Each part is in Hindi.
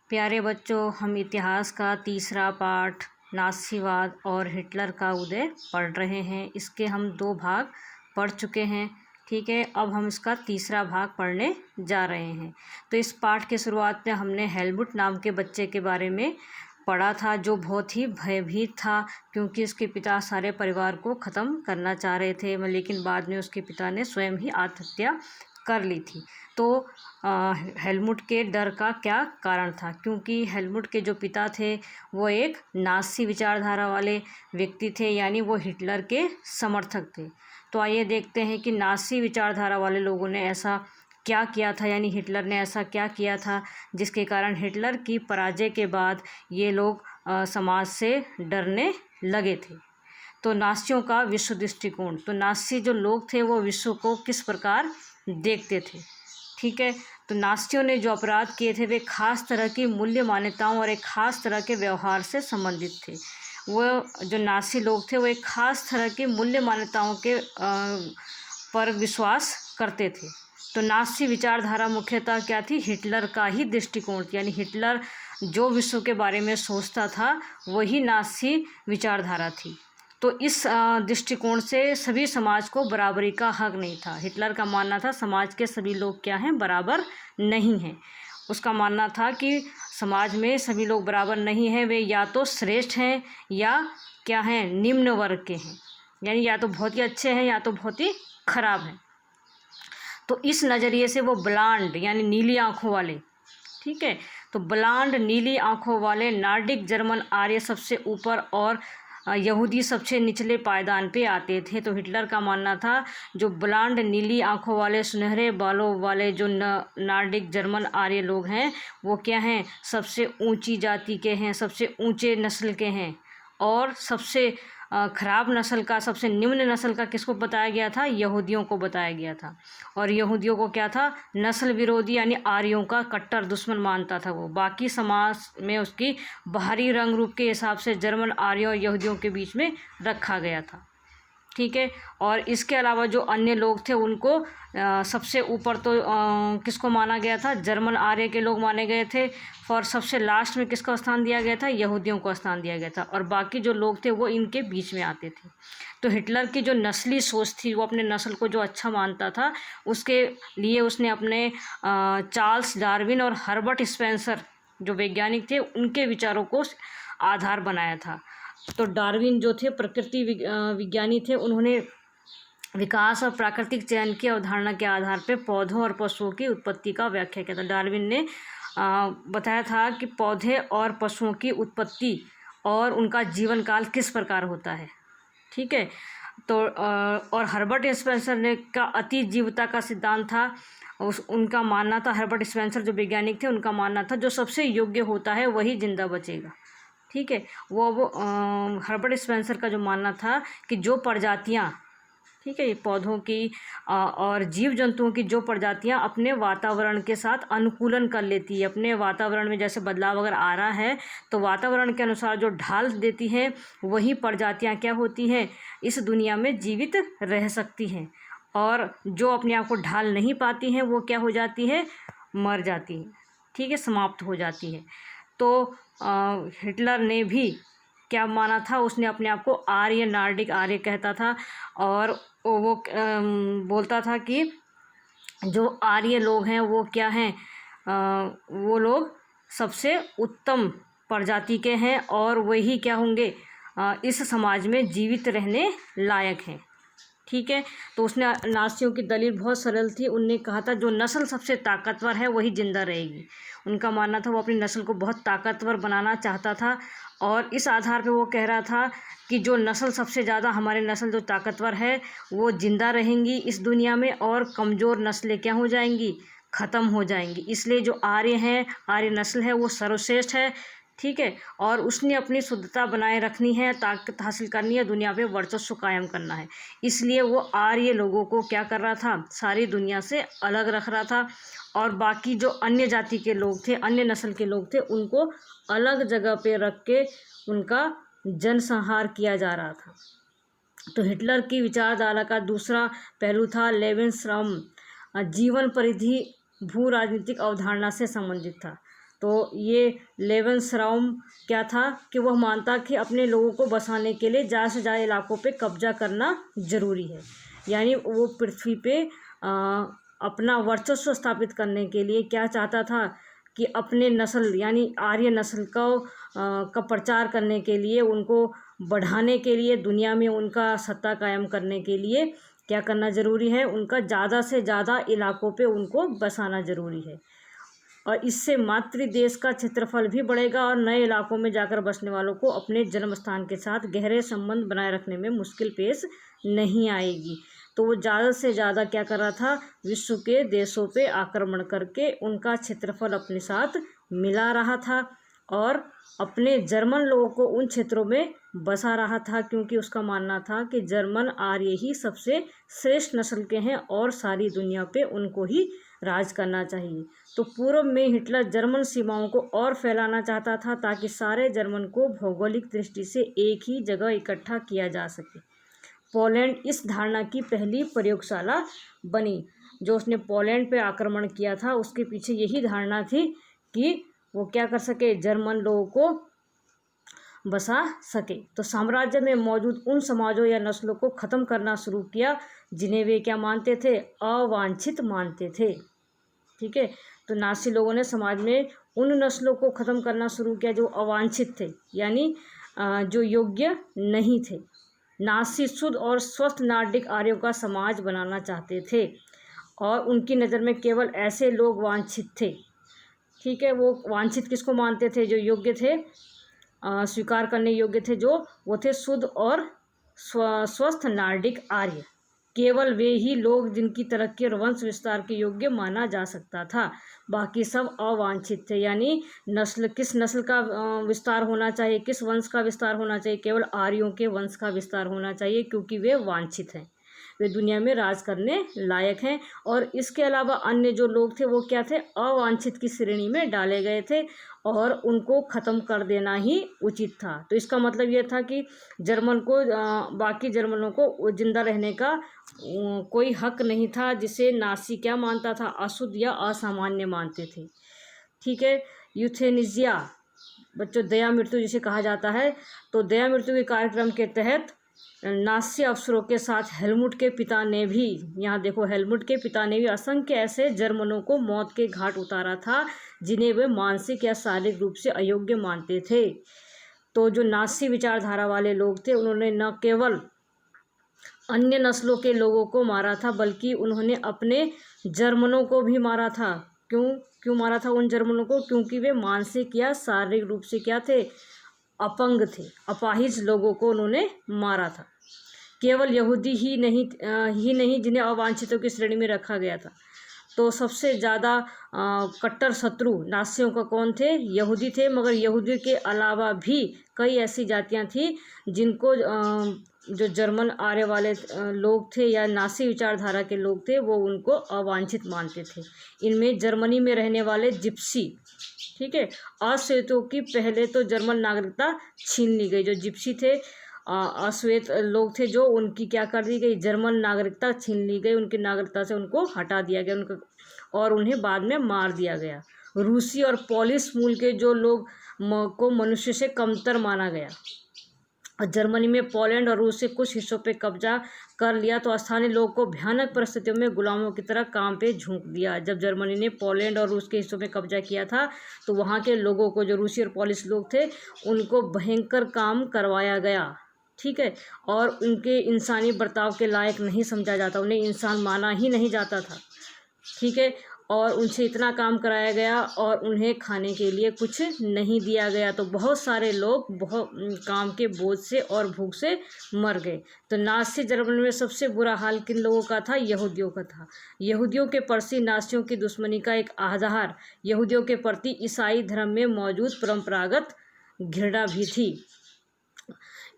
प्यारे बच्चों, हम इतिहास का तीसरा पाठ नाज़ीवाद और हिटलर का उदय पढ़ रहे हैं। इसके हम 2 भाग पढ़ चुके हैं। ठीक है, अब हम इसका तीसरा भाग पढ़ने जा रहे हैं। तो इस पाठ के शुरुआत में हमने हेलमुट नाम के बच्चे के बारे में पढ़ा था, जो बहुत ही भयभीत था क्योंकि उसके पिता सारे परिवार को ख़त्म करना चाह रहे थे, लेकिन बाद में उसके पिता ने स्वयं ही आत्महत्या कर ली थी। तो हेलमुट के डर का क्या कारण था? क्योंकि हेलमुट के जो पिता थे वो एक नाज़ी विचारधारा वाले व्यक्ति थे, यानी वो हिटलर के समर्थक थे। तो आइए देखते हैं कि नाज़ी विचारधारा वाले लोगों ने ऐसा क्या किया था, यानी हिटलर ने ऐसा क्या किया था जिसके कारण हिटलर की पराजय के बाद ये लोग समाज से डरने लगे थे। तो नाज़ियों का विश्व दृष्टिकोण, तो नाज़ी जो लोग थे वो विश्व को किस प्रकार देखते थे। ठीक है, तो नाज़ियों ने जो अपराध किए थे वे खास तरह की मूल्य मान्यताओं और एक खास तरह के व्यवहार से संबंधित थे। वो जो नाज़ी लोग थे वो एक खास तरह की मूल्य मान्यताओं के पर विश्वास करते थे। तो नाज़ी विचारधारा मुख्यतः क्या थी? हिटलर का ही दृष्टिकोण थी, यानी हिटलर जो विश्व के बारे में सोचता था वही नाज़ी विचारधारा थी। तो इस दृष्टिकोण से सभी समाज को बराबरी का हक नहीं था। हिटलर का मानना था समाज के सभी लोग क्या हैं? बराबर नहीं हैं। उसका मानना था कि समाज में सभी लोग बराबर नहीं हैं, वे या तो श्रेष्ठ हैं या क्या हैं? निम्न वर्ग के हैं, यानी या तो बहुत ही अच्छे हैं या तो बहुत ही खराब हैं। तो इस नज़रिए से वो ब्लांड यानी नीली आँखों वाले, ठीक है, तो ब्लांड नीली आँखों वाले नॉर्डिक जर्मन आर्य सबसे ऊपर और यहूदी सबसे निचले पायदान पे आते थे। तो हिटलर का मानना था जो ब्लांड नीली आँखों वाले सुनहरे बालों वाले जो नॉर्डिक जर्मन आर्य लोग हैं वो क्या हैं? सबसे ऊंची जाति के हैं, सबसे ऊंचे नस्ल के हैं। और सबसे ख़राब नस्ल का, सबसे निम्न नस्ल का किसको बताया गया था? यहूदियों को बताया गया था। और यहूदियों को क्या था? नस्ल विरोधी यानी आर्यों का कट्टर दुश्मन मानता था वो। बाकी समाज में उसकी बाहरी रंग रूप के हिसाब से जर्मन आर्यों और यहूदियों के बीच में रखा गया था। ठीक है, और इसके अलावा जो अन्य लोग थे उनको सबसे ऊपर तो किसको माना गया था? जर्मन आर्य के लोग माने गए थे। और सबसे लास्ट में किसका स्थान दिया गया था? यहूदियों को स्थान दिया गया था। और बाकी जो लोग थे वो इनके बीच में आते थे। तो हिटलर की जो नस्ली सोच थी, वो अपने नस्ल को जो अच्छा मानता था, उसके लिए उसने अपने चार्ल्स डार्विन और हर्बर्ट स्पेंसर जो वैज्ञानिक थे उनके विचारों को आधार बनाया था। तो डार्विन जो थे प्रकृति विज्ञानी थे, उन्होंने विकास और प्राकृतिक चयन की अवधारणा के आधार पर पौधों और पशुओं की उत्पत्ति का व्याख्या किया था। डार्विन ने बताया था कि पौधे और पशुओं की उत्पत्ति और उनका जीवन काल किस प्रकार होता है। ठीक है, तो और हर्बर्ट स्पेंसर ने का अतिजीवता का सिद्धांत था। उनका मानना था, हर्बर्ट स्पेंसर जो वैज्ञानिक थे उनका मानना था जो सबसे योग्य होता है वही जिंदा बचेगा। ठीक है, वो हर्बर्ट स्पेंसर का जो मानना था कि जो प्रजातियां, ठीक है, ये पौधों की और जीव जंतुओं की जो प्रजातियां अपने वातावरण के साथ अनुकूलन कर लेती है, अपने वातावरण में जैसे बदलाव अगर आ रहा है तो वातावरण के अनुसार जो ढाल देती हैं वही प्रजातियां क्या होती हैं? इस दुनिया में जीवित रह सकती हैं। और जो अपने आप को ढाल नहीं पाती हैं वो क्या हो जाती है? मर जाती हैं। ठीक है, समाप्त हो जाती है। तो हिटलर ने भी क्या माना था? उसने अपने आप को आर्य, नॉर्डिक आर्य कहता था। और वो बोलता था कि जो आर्य लोग हैं वो क्या हैं? वो लोग सबसे उत्तम प्रजाति के हैं और वही क्या होंगे? इस समाज में जीवित रहने लायक हैं। ठीक है, तो उसने नाज़ियों की दलील बहुत सरल थी। उनने कहा था जो नस्ल सबसे ताकतवर है वही जिंदा रहेगी। उनका मानना था वो अपनी नस्ल को बहुत ताकतवर बनाना चाहता था और इस आधार पे वो कह रहा था कि जो नस्ल सबसे ज़्यादा, हमारी नस्ल जो ताकतवर है वो जिंदा रहेंगी इस दुनिया में और कमज़ोर नस्लें क्या हो जाएंगी? ख़त्म हो जाएंगी। इसलिए जो आर्य हैं, आर्य नस्ल है वो सर्वश्रेष्ठ है। ठीक है, और उसने अपनी शुद्धता बनाए रखनी है, ताकत हासिल करनी है, दुनिया पे वर्चस्व कायम करना है। इसलिए वो आर्य लोगों को क्या कर रहा था? सारी दुनिया से अलग रख रहा था। और बाकी जो अन्य जाति के लोग थे, अन्य नस्ल के लोग थे, उनको अलग जगह पे रख के उनका जनसंहार किया जा रहा था। तो हिटलर की विचारधारा का दूसरा पहलू था लेवेंसराउम, जीवन परिधि भू राजनीतिक अवधारणा से संबंधित था। तो ये लेवेंसराउम क्या था कि वह मानता कि अपने लोगों को बसाने के लिए ज़्यादा से ज़्यादा इलाकों पे कब्जा करना ज़रूरी है। यानी वो पृथ्वी पे अपना वर्चस्व स्थापित करने के लिए क्या चाहता था कि अपने नस्ल यानी आर्य नस्ल का प्रचार करने के लिए, उनको बढ़ाने के लिए, दुनिया में उनका सत्ता कायम करने के लिए क्या करना ज़रूरी है, उनका ज़्यादा से ज़्यादा इलाकों पे उनको बसाना ज़रूरी है। और इससे मातृ देश का क्षेत्रफल भी बढ़ेगा और नए इलाकों में जाकर बसने वालों को अपने जन्म स्थान के साथ गहरे संबंध बनाए रखने में मुश्किल पेश नहीं आएगी। तो वो ज़्यादा से ज़्यादा क्या कर रहा था, विश्व के देशों पे आक्रमण करके उनका क्षेत्रफल अपने साथ मिला रहा था और अपने जर्मन लोगों को उन क्षेत्रों में बसा रहा था, क्योंकि उसका मानना था कि जर्मन आर्य ही सबसे श्रेष्ठ नस्ल के हैं और सारी दुनिया पे उनको ही राज करना चाहिए। तो पूर्व में हिटलर जर्मन सीमाओं को और फैलाना चाहता था ताकि सारे जर्मन को भौगोलिक दृष्टि से एक ही जगह इकट्ठा किया जा सके। पोलैंड इस धारणा की पहली प्रयोगशाला बनी। जो उसने पोलैंड पे आक्रमण किया था उसके पीछे यही धारणा थी कि वो क्या कर सके, जर्मन लोगों को बसा सके। तो साम्राज्य में मौजूद उन समाजों या नस्लों को ख़त्म करना शुरू किया जिन्हें वे क्या मानते थे, अवांछित मानते थे। ठीक है, तो नासी लोगों ने समाज में उन नस्लों को ख़त्म करना शुरू किया जो अवांछित थे, यानी जो योग्य नहीं थे। नासी शुद्ध और स्वस्थ नार्डिक आर्यों का समाज बनाना चाहते थे और उनकी नज़र में केवल ऐसे लोग वांछित थे। ठीक है, वो वांछित किसको मानते थे, जो योग्य थे, स्वीकार करने योग्य थे, जो वो थे शुद्ध और स्वस्थ नार्डिक आर्य। केवल वे ही लोग जिनकी तरक्की और वंश विस्तार के योग्य माना जा सकता था, बाकी सब अवांछित थे। यानी नस्ल, किस नस्ल का विस्तार होना चाहिए, किस वंश का विस्तार होना चाहिए, केवल आर्यों के वंश का विस्तार होना चाहिए, क्योंकि वे वांछित हैं, वे दुनिया में राज करने लायक हैं। और इसके अलावा अन्य जो लोग थे वो क्या थे, अवांछित की श्रेणी में डाले गए थे और उनको ख़त्म कर देना ही उचित था। तो इसका मतलब ये था कि जर्मन को बाकी जर्मनों को जिंदा रहने का कोई हक नहीं था, जिसे नासी क्या मानता था, अशुद्ध या असामान्य मानते थे। ठीक है, यूथेनेसिया बच्चों दया मृत्यु जिसे कहा जाता है, तो दया मृत्यु के कार्यक्रम के तहत नासी अफसरों के साथ हेलमुट के पिता ने भी, यहाँ देखो हेलमुट के पिता ने भी असंख्य ऐसे जर्मनों को मौत के घाट उतारा था जिन्हें वे मानसिक या शारीरिक रूप से अयोग्य मानते थे। तो जो नासी विचारधारा वाले लोग थे उन्होंने न केवल अन्य नस्लों के लोगों को मारा था बल्कि उन्होंने अपने जर्मनों को भी मारा था। क्यों मारा था उन जर्मनों को, क्योंकि वे मानसिक या शारीरिक रूप से क्या थे, अपंग थे, अपाहिज लोगों को उन्होंने मारा था। केवल यहूदी ही नहीं जिन्हें अवांछितों की श्रेणी में रखा गया था। तो सबसे ज़्यादा कट्टर शत्रु नासियों का कौन थे, यहूदी थे। मगर यहूदी के अलावा भी कई ऐसी जातियां थी जिनको जो जर्मन आर्य वाले लोग थे या नासी विचारधारा के लोग थे वो उनको अवांछित मानते थे। इनमें जर्मनी में रहने वाले जिप्सी, ठीक है, अश्वेतों की पहले तो जर्मन नागरिकता छीन ली गई। जो जिप्सी थे, अश्वेत लोग थे, जो उनकी क्या कर दी गई, जर्मन नागरिकता छीन ली गई, उनकी नागरिकता से उनको हटा दिया गया उनका, और उन्हें बाद में मार दिया गया। रूसी और पोलिश मूल के जो लोग को मनुष्य से कमतर माना गया। जर्मनी में पोलैंड और रूस से कुछ हिस्सों पे कब्जा कर लिया तो स्थानीय लोगों को भयानक परिस्थितियों में गुलामों की तरह काम पे झोंक दिया। जब जर्मनी ने पोलैंड और रूस के हिस्सों में कब्जा किया था तो वहाँ के लोगों को, जो रूसी और पोलिश लोग थे, उनको भयंकर काम करवाया गया। ठीक है, और उनके इंसानी बर्ताव के लायक नहीं समझा जाता, उन्हें इंसान माना ही नहीं जाता था। ठीक है, और उनसे इतना काम कराया गया और उन्हें खाने के लिए कुछ नहीं दिया गया। तो बहुत सारे लोग बहुत काम के बोझ से और भूख से मर गए। तो नासी जर्मनी में सबसे बुरा हाल किन लोगों का था, यहूदियों का था। यहूदियों के प्रति नासियों की दुश्मनी का एक आधार यहूदियों के प्रति ईसाई धर्म में मौजूद परंपरागत घृणा भी थी।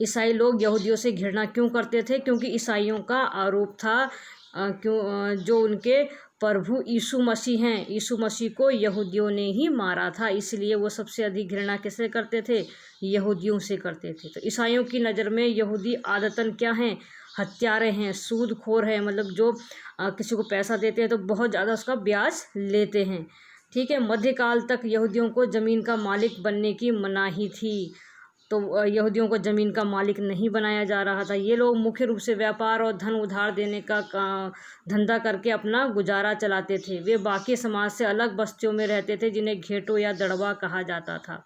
ईसाई लोग यहूदियों से घृणा क्यों करते थे, क्योंकि ईसाइयों का आरोप था जो उनके प्रभु यीशु मसीह हैं, यीशु मसीह को यहूदियों ने ही मारा था, इसलिए वो सबसे अधिक घृणा किससे करते थे, यहूदियों से करते थे। तो ईसाइयों की नज़र में यहूदी आदतन क्या हैं, हत्यारे हैं, सूदखोर हैं, मतलब जो किसी को पैसा देते हैं तो बहुत ज़्यादा उसका ब्याज लेते हैं। ठीक है। मध्यकाल तक यहूदियों को ज़मीन का मालिक बनने की मनाही थी, तो यहूदियों को ज़मीन का मालिक नहीं बनाया जा रहा था। ये लोग मुख्य रूप से व्यापार और धन उधार देने का धंधा करके अपना गुजारा चलाते थे। वे बाकी समाज से अलग बस्तियों में रहते थे जिन्हें घेटो या दड़बा कहा जाता था।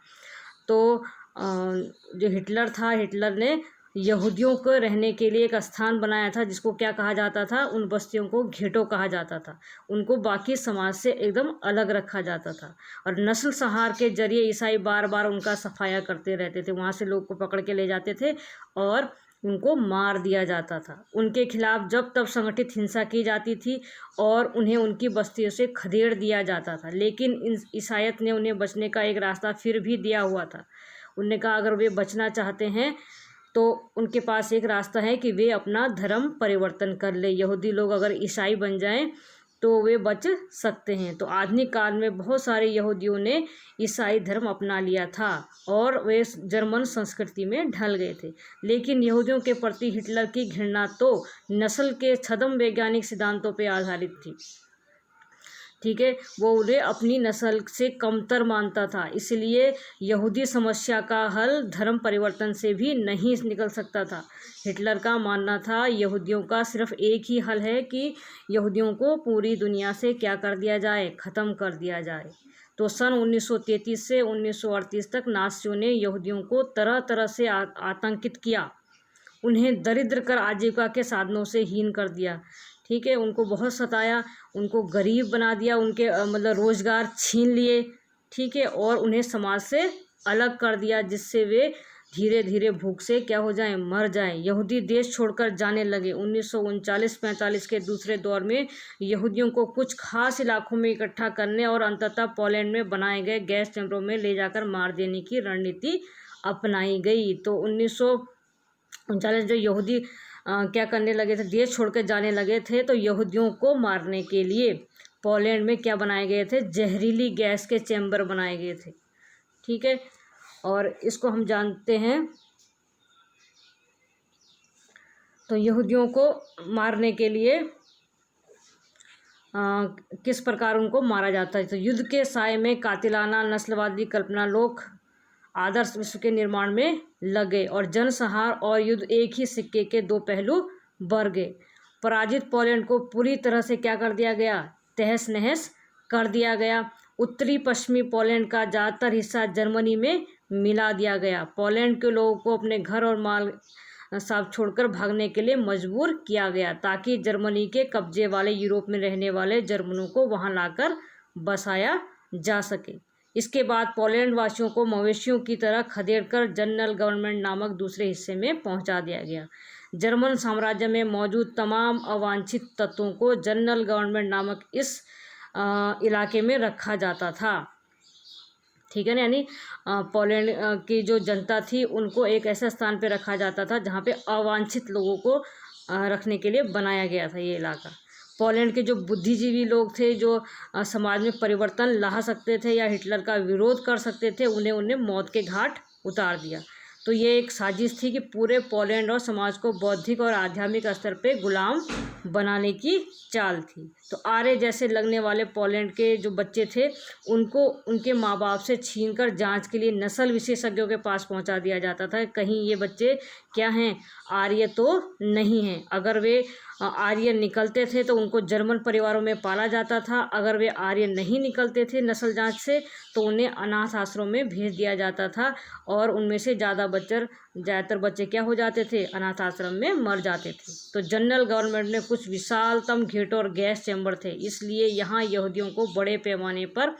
तो जो हिटलर था, हिटलर ने यहूदियों को रहने के लिए एक स्थान बनाया था जिसको क्या कहा जाता था, उन बस्तियों को घेटो कहा जाता था। उनको बाकी समाज से एकदम अलग रखा जाता था और नस्ल संहार के जरिए ईसाई बार बार उनका सफाया करते रहते थे। वहाँ से लोग को पकड़ के ले जाते थे और उनको मार दिया जाता था। उनके खिलाफ जब तब संगठित हिंसा की जाती थी और उन्हें उनकी बस्तियों से खदेड़ दिया जाता था। लेकिन ईसाईयत ने उन्हें बचने का एक रास्ता फिर भी दिया हुआ था। उन्होंने कहा अगर वे बचना चाहते हैं तो उनके पास एक रास्ता है कि वे अपना धर्म परिवर्तन कर ले। यहूदी लोग अगर ईसाई बन जाएं तो वे बच सकते हैं। तो आधुनिक काल में बहुत सारे यहूदियों ने ईसाई धर्म अपना लिया था और वे जर्मन संस्कृति में ढल गए थे। लेकिन यहूदियों के प्रति हिटलर की घृणा तो नस्ल के छद्म वैज्ञानिक सिद्धांतों पर आधारित थी। ठीक है, वो उन्हें अपनी नस्ल से कमतर मानता था। इसलिए यहूदी समस्या का हल धर्म परिवर्तन से भी नहीं निकल सकता था। हिटलर का मानना था यहूदियों का सिर्फ एक ही हल है कि यहूदियों को पूरी दुनिया से क्या कर दिया जाए, ख़त्म कर दिया जाए। तो सन 1933 से 1938 तक नाज़ियों ने यहूदियों को तरह तरह से आतंकित किया। उन्हें दरिद्र कर आजीविका के साधनों से हीन कर दिया। ठीक है, उनको बहुत सताया, उनको गरीब बना दिया, उनके मतलब रोज़गार छीन लिए। ठीक है, और उन्हें समाज से अलग कर दिया जिससे वे धीरे धीरे भूख से क्या हो जाएं, मर जाएं। यहूदी देश छोड़कर जाने लगे। 1939-45 के दूसरे दौर में यहूदियों को कुछ खास इलाकों में इकट्ठा करने और अंततः पोलैंड में बनाए गए गैस चैम्बरों में ले जाकर मार देने की रणनीति अपनाई गई। तो 1939 जो यहूदी क्या करने लगे थे, देश छोड़ के जाने लगे थे, तो यहूदियों को मारने के लिए पोलैंड में क्या बनाए गए थे, जहरीली गैस के चैम्बर बनाए गए थे। ठीक है, और इसको हम जानते हैं। तो यहूदियों को मारने के लिए किस प्रकार उनको मारा जाता है। तो युद्ध के साय में कातिलाना नस्लवादी कल्पना लोग आदर्श विश्व के निर्माण में लगे और जनसंहार और युद्ध एक ही सिक्के के दो पहलू बन गए। पराजित पोलैंड को पूरी तरह से क्या कर दिया गया, तहस नहस कर दिया गया। उत्तरी पश्चिमी पोलैंड का ज़्यादातर हिस्सा जर्मनी में मिला दिया गया। पोलैंड के लोगों को अपने घर और माल सब छोड़कर भागने के लिए मजबूर किया गया ताकि जर्मनी के कब्जे वाले यूरोप में रहने वाले जर्मनों को वहां लाकर बसाया जा सके। इसके बाद पोलैंड वासियों को मवेशियों की तरह खदेड़कर जनरल गवर्नमेंट नामक दूसरे हिस्से में पहुंचा दिया गया। जर्मन साम्राज्य में मौजूद तमाम अवांछित तत्वों को जनरल गवर्नमेंट नामक इस इलाके में रखा जाता था। ठीक है ना, यानी पोलैंड की जो जनता थी उनको एक ऐसे स्थान पे रखा जाता था जहाँ पे अवांछित लोगों को रखने के लिए बनाया गया था ये इलाका। पोलैंड के जो बुद्धिजीवी लोग थे, जो समाज में परिवर्तन ला सकते थे या हिटलर का विरोध कर सकते थे, उन्हें मौत के घाट उतार दिया। तो ये एक साजिश थी कि पूरे पोलैंड और समाज को बौद्धिक और आध्यात्मिक स्तर पे गुलाम बनाने की चाल थी। तो आर्य जैसे लगने वाले पोलैंड के जो बच्चे थे उनको उनके माँ बाप से छीनकर जांच के लिए नस्ल विशेषज्ञों के पास पहुंचा दिया जाता था। कहीं ये बच्चे क्या हैं, आर्य तो नहीं हैं। अगर वे आर्य निकलते थे तो उनको जर्मन परिवारों में पाला जाता था। अगर वे आर्य नहीं निकलते थे नस्ल जांच से तो उन्हें अनाथ आश्रम में भेज दिया जाता था और उनमें से ज़्यादातर बच्चे क्या हो जाते थे, अनाथ आश्रम में मर जाते थे। तो जनरल गवर्नमेंट में कुछ विशालतम घेटों और गैस चैम्बर थे, इसलिए यहाँ यहूदियों को बड़े पैमाने पर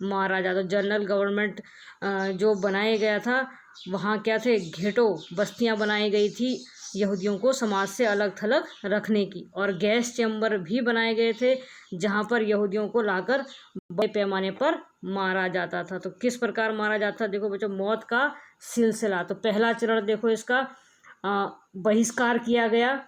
मारा जाता। जनरल गवर्नमेंट जो बनाया गया था वहाँ क्या थे, घेटों बस्तियाँ बनाई गई थी यहूदियों को समाज से अलग थलग रखने की, और गैस चैम्बर भी बनाए गए थे जहाँ पर यहूदियों को लाकर बड़े पैमाने पर मारा जाता था। तो किस प्रकार मारा जाता, देखो बच्चों, मौत का सिलसिला। तो पहला चरण देखो इसका बहिष्कार किया गया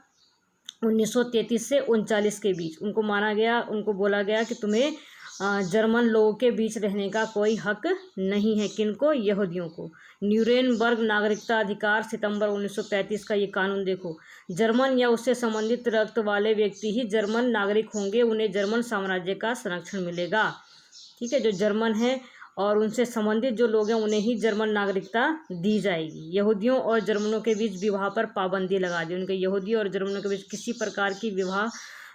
1933 से 39 के बीच। उनको माना गया, उनको बोला गया कि तुम्हें जर्मन लोगों के बीच रहने का कोई हक नहीं है। किनको, यहूदियों को। न्यूरेमबर्ग नागरिकता अधिकार सितंबर 1935 का ये कानून देखो, जर्मन या उससे संबंधित रक्त वाले व्यक्ति ही जर्मन नागरिक होंगे, उन्हें जर्मन साम्राज्य का संरक्षण मिलेगा। ठीक है, जो जर्मन है और उनसे संबंधित जो लोग हैं उन्हें ही जर्मन नागरिकता दी जाएगी। यहूदियों और जर्मनों के बीच विवाह पर पाबंदी लगा दी। उनके यहूदी और जर्मनों के बीच किसी प्रकार की विवाह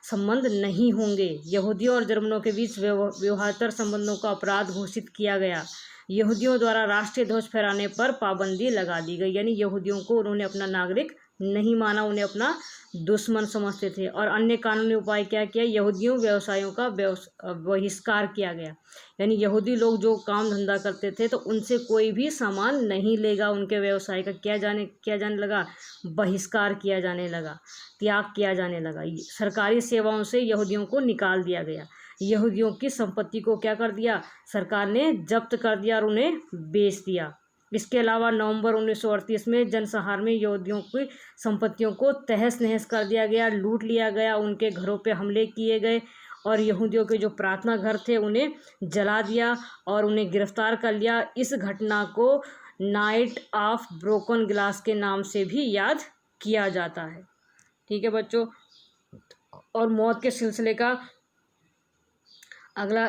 संबंध नहीं होंगे। यहूदियों और जर्मनों के बीच विवाहेतर संबंधों का अपराध घोषित किया गया। यहूदियों द्वारा राष्ट्रीय ध्वज फहराने पर पाबंदी लगा दी गई। यानी यहूदियों को उन्होंने अपना नागरिक नहीं माना, उन्हें अपना दुश्मन समझते थे। और अन्य कानूनी उपाय क्या किया? यहूदियों व्यवसायों का बहिष्कार किया गया। यानी यहूदी लोग जो काम धंधा करते थे तो उनसे कोई भी सामान नहीं लेगा। उनके व्यवसाय का किया जाने लगा, बहिष्कार किया जाने लगा, त्याग किया जाने लगा। सरकारी सेवाओं से यहूदियों को निकाल दिया गया। यहूदियों की संपत्ति को क्या कर दिया? सरकार ने जब्त कर दिया और उन्हें बेच दिया। इसके अलावा नवंबर 1938 में जनसंहार में यहूदियों की संपत्तियों को तहस नहस कर दिया गया, लूट लिया गया, उनके घरों पे हमले किए गए और यहूदियों के जो प्रार्थना घर थे उन्हें जला दिया और उन्हें गिरफ्तार कर लिया। इस घटना को नाइट ऑफ ब्रोकन ग्लास के नाम से भी याद किया जाता है। ठीक है बच्चों, और मौत के सिलसिले का अगला